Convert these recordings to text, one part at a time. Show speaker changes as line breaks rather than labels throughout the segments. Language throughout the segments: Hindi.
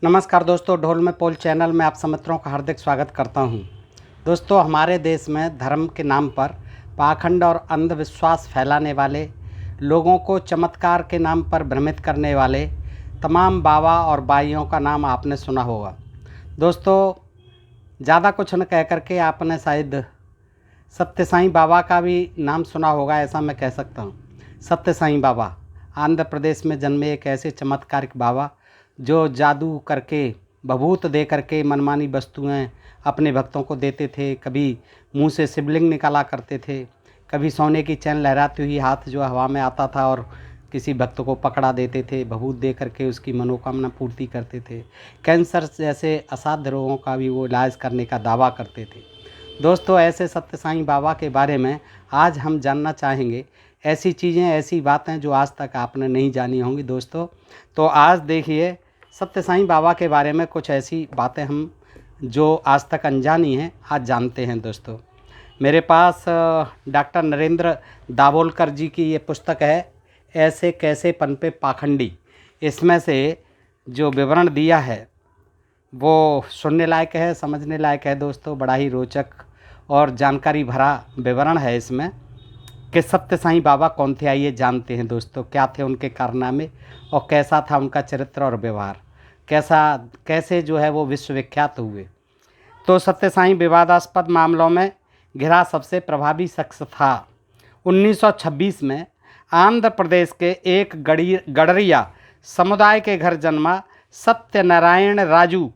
नमस्कार दोस्तों, ढोल में पोल चैनल में आप सब मित्रों का हार्दिक स्वागत करता हूं। दोस्तों, हमारे देश में धर्म के नाम पर पाखंड और अंधविश्वास फैलाने वाले, लोगों को चमत्कार के नाम पर भ्रमित करने वाले तमाम बाबा और बाइयों का नाम आपने सुना होगा। दोस्तों, ज़्यादा कुछ न कह करके आपने शायद सत्य साईं बाबा का भी नाम सुना होगा, ऐसा मैं कह सकता हूँ। सत्य साईं बाबा आंध्र प्रदेश में जन्मे एक ऐसे चमत्कारिक बाबा जो जादू करके, भभूत दे करके मनमानी वस्तुएं अपने भक्तों को देते थे। कभी मुंह से शिवलिंग निकाला करते थे, कभी सोने की चैन लहराती हुई हाथ जो हवा में आता था और किसी भक्त को पकड़ा देते थे, भभूत दे करके उसकी मनोकामना पूर्ति करते थे। कैंसर जैसे असाध्य रोगों का भी वो इलाज करने का दावा करते थे। दोस्तों, ऐसे सत्य साईं बाबा के बारे में आज हम जानना चाहेंगे। ऐसी चीज़ें, ऐसी बातें जो आज तक आपने नहीं जानी होंगी। दोस्तों, तो आज देखिए, सत्य साईं बाबा के बारे में कुछ ऐसी बातें हम जो आज तक अनजानी हैं, आज जानते हैं। दोस्तों, मेरे पास डॉक्टर नरेंद्र दाभोलकर जी की ये पुस्तक है, ऐसे कैसे पनपे पाखंडी। इसमें से जो विवरण दिया है वो सुनने लायक है, समझने लायक है। दोस्तों, बड़ा ही रोचक और जानकारी भरा विवरण है इसमें कि सत्य साईं बाबा कौन थे। आइए जानते हैं दोस्तों, क्या थे उनके कारनामे और कैसा था उनका चरित्र और व्यवहार, कैसे जो है वो विश्वविख्यात हुए। तो सत्य साईं विवादास्पद मामलों में घिरा सबसे प्रभावी शख्स था। 1926 में आंध्र प्रदेश के एक गडरिया समुदाय के घर जन्मा सत्यनारायण राजू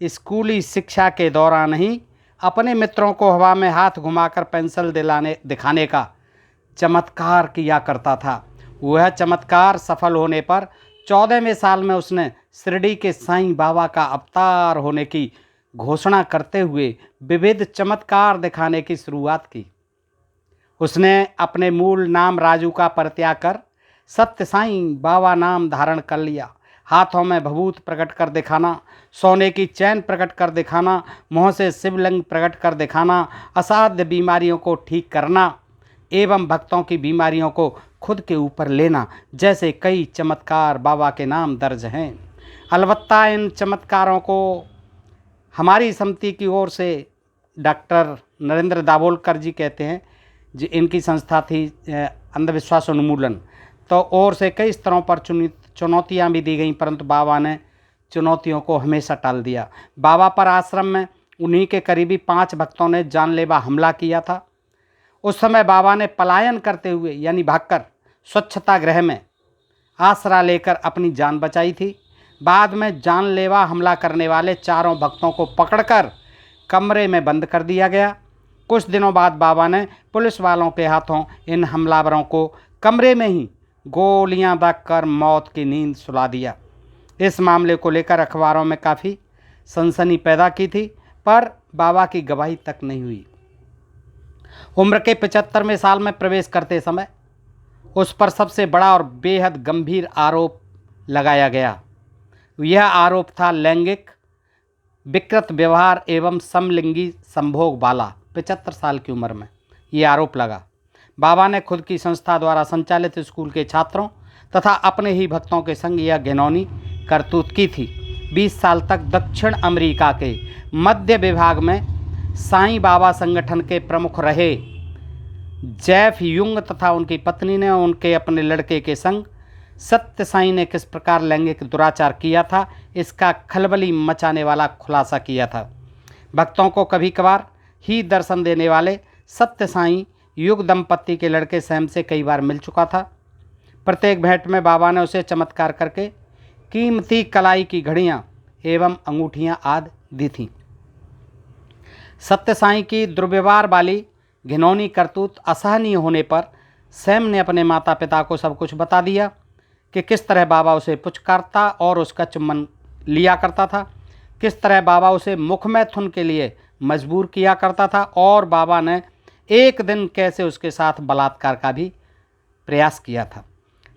स्कूली शिक्षा के दौरान ही अपने मित्रों को हवा में हाथ घुमाकर पेंसिल दिखाने का चमत्कार किया करता था। वह चमत्कार सफल होने पर 14वें साल में उसने शिरडी के साईं बाबा का अवतार होने की घोषणा करते हुए विविध चमत्कार दिखाने की शुरुआत की। उसने अपने मूल नाम राजू का परित्याग कर सत्य साईं बाबा नाम धारण कर लिया। हाथों में भभूत प्रकट कर दिखाना, सोने की चैन प्रकट कर दिखाना, मुँह से शिवलिंग प्रकट कर दिखाना, असाध्य बीमारियों को ठीक करना एवं भक्तों की बीमारियों को खुद के ऊपर लेना जैसे कई चमत्कार बाबा के नाम दर्ज हैं। अलबत्ता इन चमत्कारों को हमारी समिति की ओर से डॉक्टर नरेंद्र दाभोलकर जी कहते हैं, जी इनकी संस्था थी अंधविश्वास उन्मूलन, तो और से कई स्तरों पर चुनौतियां भी दी गई, परंतु बाबा ने चुनौतियों को हमेशा टाल दिया। बाबा पर आश्रम में उन्हीं के करीबी 5 भक्तों ने जानलेवा हमला किया था। उस समय बाबा ने पलायन करते हुए यानी भागकर स्वच्छता गृह में आसरा लेकर अपनी जान बचाई थी। बाद में जानलेवा हमला करने वाले 4 भक्तों को पकड़कर कमरे में बंद कर दिया गया। कुछ दिनों बाद बाबा ने पुलिस वालों के हाथों इन हमलावरों को कमरे में ही गोलियां दागकर मौत की नींद सुला दिया। इस मामले को लेकर अखबारों में काफ़ी सनसनी पैदा की थी, पर बाबा की गवाही तक नहीं हुई। उम्र के 75वें साल में प्रवेश करते समय उस पर सबसे बड़ा और बेहद गंभीर आरोप लगाया गया। यह आरोप था लैंगिक विकृत व्यवहार एवं समलिंगी संभोग वाला। 75 साल की उम्र में ये आरोप लगा। बाबा ने खुद की संस्था द्वारा संचालित स्कूल के छात्रों तथा अपने ही भक्तों के संग यह घिनौनी करतूत की थी। 20 साल तक दक्षिण अमेरिका के मध्य विभाग में साईं बाबा संगठन के प्रमुख रहे। जेफ युंग तथा उनकी पत्नी ने उनके अपने लड़के के संग सत्य साईं ने किस प्रकार लैंगिक दुराचार किया था, इसका खलबली मचाने वाला खुलासा किया था। भक्तों को कभी कभार ही दर्शन देने वाले सत्य साईं युग दंपत्ति के लड़के सैम से कई बार मिल चुका था। प्रत्येक भेंट में बाबा ने उसे चमत्कार करके कीमती कलाई की घड़ियाँ एवं अंगूठियाँ आदि दी थीं। सत्य साईं की दुर्व्यवहार वाली घिनौनी करतूत असहनीय होने पर सैम ने अपने माता पिता को सब कुछ बता दिया कि किस तरह बाबा उसे पुचकारता और उसका चुम्बन लिया करता था, किस तरह बाबा उसे मुख मैथुन के लिए मजबूर किया करता था और बाबा ने एक दिन कैसे उसके साथ बलात्कार का भी प्रयास किया था।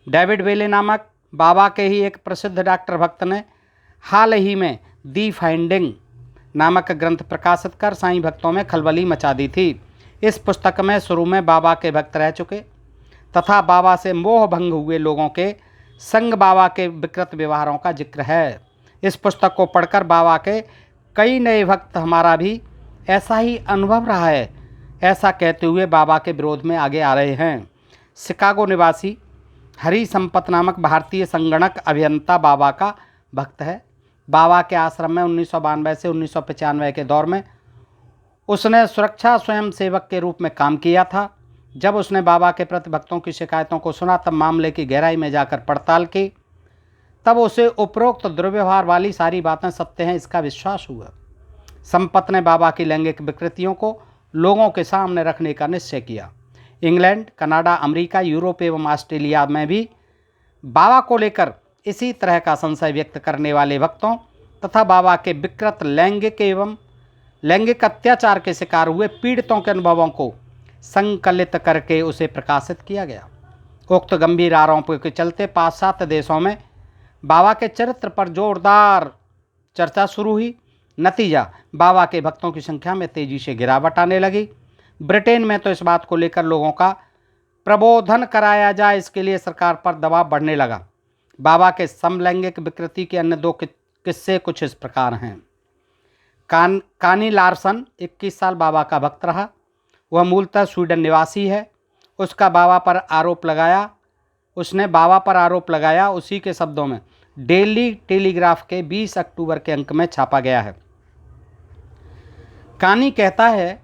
डेविड वेले नामक बाबा के ही एक प्रसिद्ध डॉक्टर भक्त ने हाल ही में दी फाइंडिंग नामक ग्रंथ प्रकाशित कर साईं भक्तों में खलबली मचा दी थी। इस पुस्तक में शुरू में बाबा के भक्त रह चुके तथा बाबा से मोह भंग हुए लोगों के संग बाबा के विकृत व्यवहारों का जिक्र है। इस पुस्तक को पढ़कर बाबा के कई नए भक्त हमारा भी ऐसा ही अनुभव रहा है, ऐसा कहते हुए बाबा के विरोध में आगे आ रहे हैं। शिकागो निवासी हरि संपत नामक भारतीय संगणक अभियंता बाबा का भक्त है। बाबा के आश्रम में 1992 से 1995 के दौर में उसने सुरक्षा स्वयं सेवक के रूप में काम किया था। जब उसने बाबा के प्रति भक्तों की शिकायतों को सुना, तब मामले की गहराई में जाकर पड़ताल की, तब उसे उपरोक्त दुर्व्यवहार वाली सारी बातें सत्य हैं इसका विश्वास हुआ। संपत ने बाबा की लैंगिक विकृतियों को लोगों के सामने रखने का निश्चय किया। इंग्लैंड, कनाडा, अमेरिका, यूरोप एवं ऑस्ट्रेलिया में भी बाबा को लेकर इसी तरह का संशय व्यक्त करने वाले भक्तों तथा बाबा के विकृत लैंगिक अत्याचार के शिकार हुए पीड़ितों के अनुभवों को संकलित करके उसे प्रकाशित किया गया। उक्त गंभीर आरोपों के चलते पाश्चात्य देशों में बाबा के चरित्र पर जोरदार चर्चा शुरू हुई। नतीजा, बाबा के भक्तों की संख्या में तेजी से गिरावट आने लगी। ब्रिटेन में तो इस बात को लेकर लोगों का प्रबोधन कराया जाए, इसके लिए सरकार पर दबाव बढ़ने लगा। बाबा के समलैंगिक विकृति के अन्य दो किस्से कुछ इस प्रकार हैं। कानी लार्सन 21 साल बाबा का भक्त रहा। वह मूलतः स्वीडन निवासी है। उसने बाबा पर आरोप लगाया, उसी के शब्दों में डेली टेलीग्राफ के 20 अक्टूबर के अंक में छापा गया है। कानी कहता है,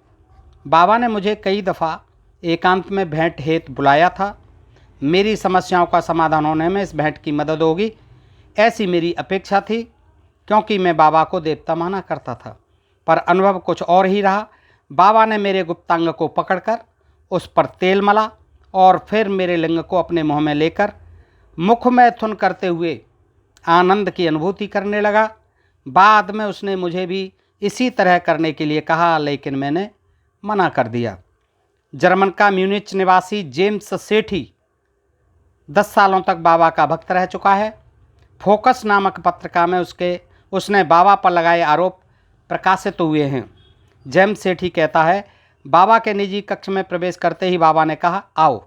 बाबा ने मुझे कई दफ़ा एकांत में भेंट हेतु बुलाया था। मेरी समस्याओं का समाधान होने में इस भेंट की मदद होगी, ऐसी मेरी अपेक्षा थी, क्योंकि मैं बाबा को देवता माना करता था। पर अनुभव कुछ और ही रहा। बाबा ने मेरे गुप्तांग को पकड़कर उस पर तेल मला और फिर मेरे लिंग को अपने मुँह में लेकर मुख मैथुन करते हुए आनंद की अनुभूति करने लगा। बाद में उसने मुझे भी इसी तरह करने के लिए कहा, लेकिन मैंने मना कर दिया। जर्मन का म्यूनिच निवासी जेम्स सेठी 10 सालों तक बाबा का भक्त रह चुका है। फोकस नामक पत्रिका में उसने बाबा पर लगाए आरोप प्रकाशित हुए हैं। जेम्स सेठी कहता है, बाबा के निजी कक्ष में प्रवेश करते ही बाबा ने कहा, आओ।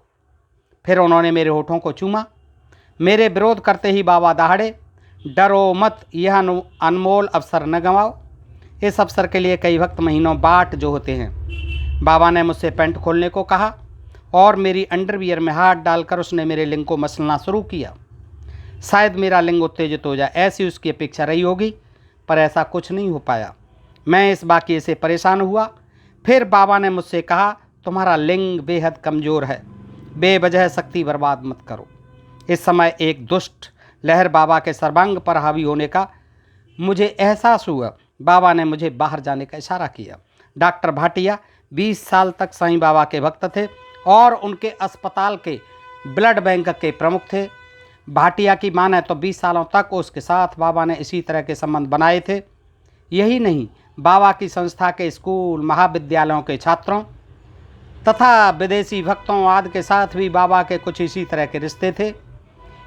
फिर उन्होंने मेरे होठों को चूमा। मेरे विरोध करते ही बाबा दहाड़े, डरो मत, यह अनमोल अवसर न गंवाओ। इस अवसर के लिए कई भक्त महीनों बाट जो होते हैं। बाबा ने मुझसे पैंट खोलने को कहा और मेरी अंडरवियर में हाथ डालकर उसने मेरे लिंग को मसलना शुरू किया। शायद मेरा लिंग उत्तेजित हो जाए, ऐसी उसकी अपेक्षा रही होगी, पर ऐसा कुछ नहीं हो पाया। मैं इस वाक़ये से परेशान हुआ। फिर बाबा ने मुझसे कहा, तुम्हारा लिंग बेहद कमज़ोर है, बेवजह शक्ति बर्बाद मत करो। इस समय एक दुष्ट लहर बाबा के सर्वांग पर हावी होने का मुझे एहसास हुआ। बाबा ने मुझे बाहर जाने का इशारा किया। डॉक्टर भाटिया 20 साल तक साईं बाबा के भक्त थे और उनके अस्पताल के ब्लड बैंक के प्रमुख थे। भाटिया की माने तो 20 सालों तक उसके साथ बाबा ने इसी तरह के संबंध बनाए थे। यही नहीं, बाबा की संस्था के स्कूल महाविद्यालयों के छात्रों तथा विदेशी भक्तों आदि के साथ भी बाबा के कुछ इसी तरह के रिश्ते थे।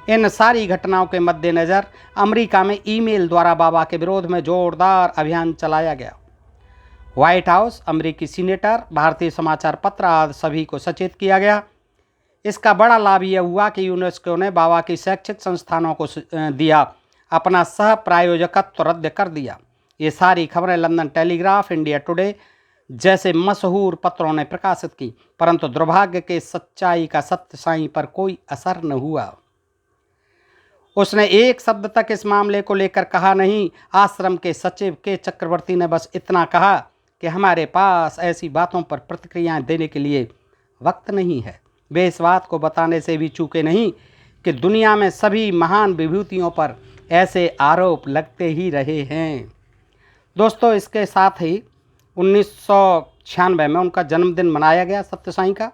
इन सारी घटनाओं के मद्देनज़र अमेरिका में ईमेल द्वारा बाबा के विरोध में जोरदार अभियान चलाया गया। व्हाइट हाउस, अमेरिकी सीनेटर, भारतीय समाचार पत्र आदि सभी को सचेत किया गया। इसका बड़ा लाभ यह हुआ कि यूनेस्को ने बाबा की शैक्षिक संस्थानों को दिया अपना सह प्रायोजकत्व रद्द कर दिया। ये सारी खबरें लंदन टेलीग्राफ, इंडिया टुडे जैसे मशहूर पत्रों ने प्रकाशित की, परंतु दुर्भाग्य के सच्चाई का सत्य साईं पर कोई असर न हुआ। उसने एक शब्द तक इस मामले को लेकर कहा नहीं। आश्रम के सचिव के चक्रवर्ती ने बस इतना कहा कि हमारे पास ऐसी बातों पर प्रतिक्रियाएं देने के लिए वक्त नहीं है। वे इस बात को बताने से भी चूके नहीं कि दुनिया में सभी महान विभूतियों पर ऐसे आरोप लगते ही रहे हैं। दोस्तों, इसके साथ ही 1996 में उनका जन्मदिन मनाया गया सत्य साईं का।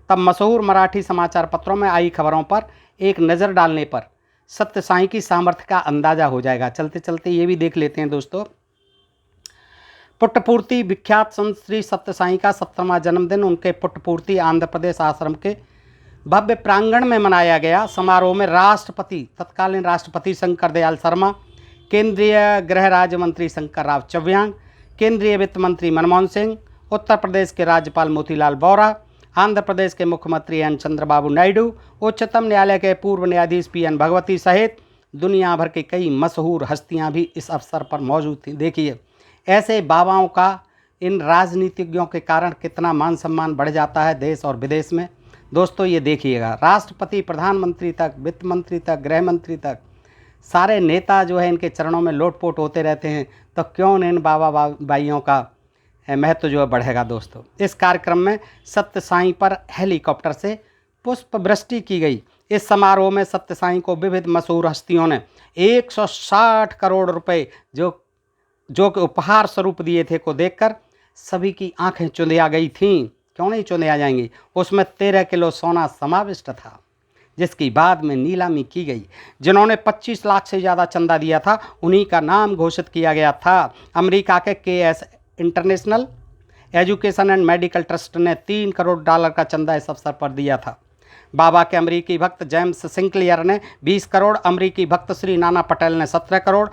तब मशहूर मराठी समाचार पत्रों में आई खबरों पर एक नज़र डालने पर सत्य साईं की सामर्थ्य का अंदाज़ा हो जाएगा। चलते चलते ये भी देख लेते हैं दोस्तों। पुट्टपूर्ति विख्यात संत श्री सत्य साईं का 70वां जन्मदिन उनके पुट्टपूर्ति आंध्र प्रदेश आश्रम के भव्य प्रांगण में मनाया गया। समारोह में तत्कालीन राष्ट्रपति शंकर दयाल शर्मा, केंद्रीय गृह राज्य मंत्री शंकर राव चव्हाण, केंद्रीय वित्त मंत्री मनमोहन सिंह, उत्तर प्रदेश के राज्यपाल मोतीलाल वोरा, आंध्र प्रदेश के मुख्यमंत्री एन चंद्रबाबू नायडू, उच्चतम न्यायालय के पूर्व न्यायाधीश पी एन भगवती सहित दुनिया भर के कई मशहूर हस्तियां भी इस अवसर पर मौजूद थीं। देखिए, ऐसे बाबाओं का इन राजनीतिज्ञों के कारण कितना मान सम्मान बढ़ जाता है देश और विदेश में। दोस्तों ये देखिएगा, राष्ट्रपति, प्रधानमंत्री तक, वित्त मंत्री तक, गृह मंत्री तक, सारे नेता जो है इनके चरणों में लोटपोट होते रहते हैं। तो क्यों इन बाबा भाइयों का महत्व जो है बढ़ेगा। दोस्तों, इस कार्यक्रम में सत्य साईं पर हेलीकॉप्टर से पुष्प वृष्टि की गई। इस समारोह में सत्य साईं को विविध मशहूर हस्तियों ने 160 करोड़ रुपए जो कि उपहार स्वरूप दिए थे को देखकर सभी की आंखें चुंधिया गई थीं। क्यों नहीं चुंधिया जाएंगी। उसमें 13 किलो सोना समाविष्ट था, जिसकी बाद में नीलामी की गई। जिन्होंने 25 लाख से ज़्यादा चंदा दिया था उन्हीं का नाम घोषित किया गया था। अमेरिका के KS international education and medical trust ने $3 करोड़ का चंदा इस अवसर पर दिया था। बाबा के अमेरिकी भक्त जेम्स सिंक्लियर ने 20 करोड़, अमेरिकी भक्त श्री नाना पटेल ने 17 करोड़,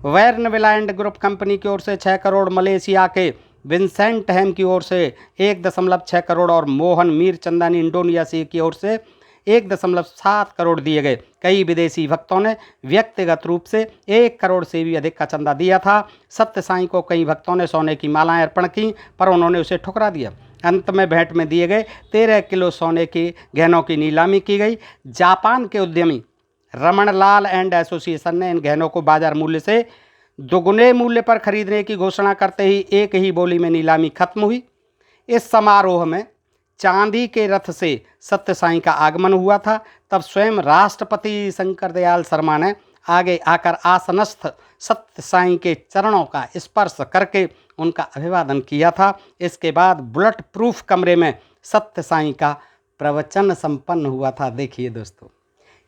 वेर्नविलैंड ग्रुप कंपनी की ओर से 6 करोड़, मलेशिया के विंसेंट हेम की ओर से 1.6 करोड़ और मोहन मीर चंदानी इंडोनेशिया की ओर से 1.7 करोड़ दिए गए। कई विदेशी भक्तों ने व्यक्तिगत रूप से 1 करोड़ से भी अधिक का चंदा दिया था। सत्य साईं को कई भक्तों ने सोने की मालाएं अर्पण की, पर उन्होंने उसे ठुकरा दिया। अंत में भेंट में दिए गए 13 किलो सोने के गहनों की नीलामी की गई। जापान के उद्यमी रमणलाल एंड एसोसिएशन ने इन गहनों को बाजार मूल्य से दोगुने मूल्य पर खरीदने की घोषणा करते ही एक ही बोली में नीलामी खत्म हुई। इस समारोह में चांदी के रथ से सत्य साईं का आगमन हुआ था। तब स्वयं राष्ट्रपति शंकर दयाल शर्मा ने आगे आकर आसनस्थ सत्य साईं के चरणों का स्पर्श करके उनका अभिवादन किया था। इसके बाद बुलेट प्रूफ कमरे में सत्य साईं का प्रवचन संपन्न हुआ था। देखिए दोस्तों,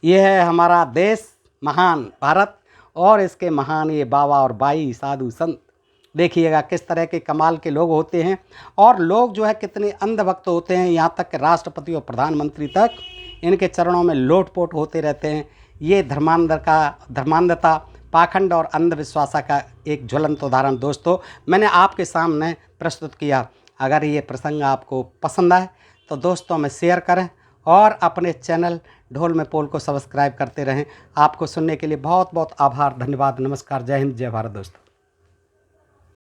यह है हमारा देश महान भारत और इसके महान ये बाबा और बाई साधु संत। देखिएगा किस तरह के कमाल के लोग होते हैं और लोग जो है कितने अंधभक्त होते हैं। यहाँ तक कि राष्ट्रपति और प्रधानमंत्री तक इनके चरणों में लोटपोट होते रहते हैं। ये धर्मांधता, पाखंड और अंधविश्वास का एक ज्वलंत उदाहरण दोस्तों मैंने आपके सामने प्रस्तुत किया। अगर ये प्रसंग आपको पसंद आए तो दोस्तों में शेयर करें और अपने चैनल ढोल में पोल को सब्सक्राइब करते रहें। आपको सुनने के लिए बहुत बहुत आभार, धन्यवाद, नमस्कार, जय हिंद, जय भारत दोस्तों।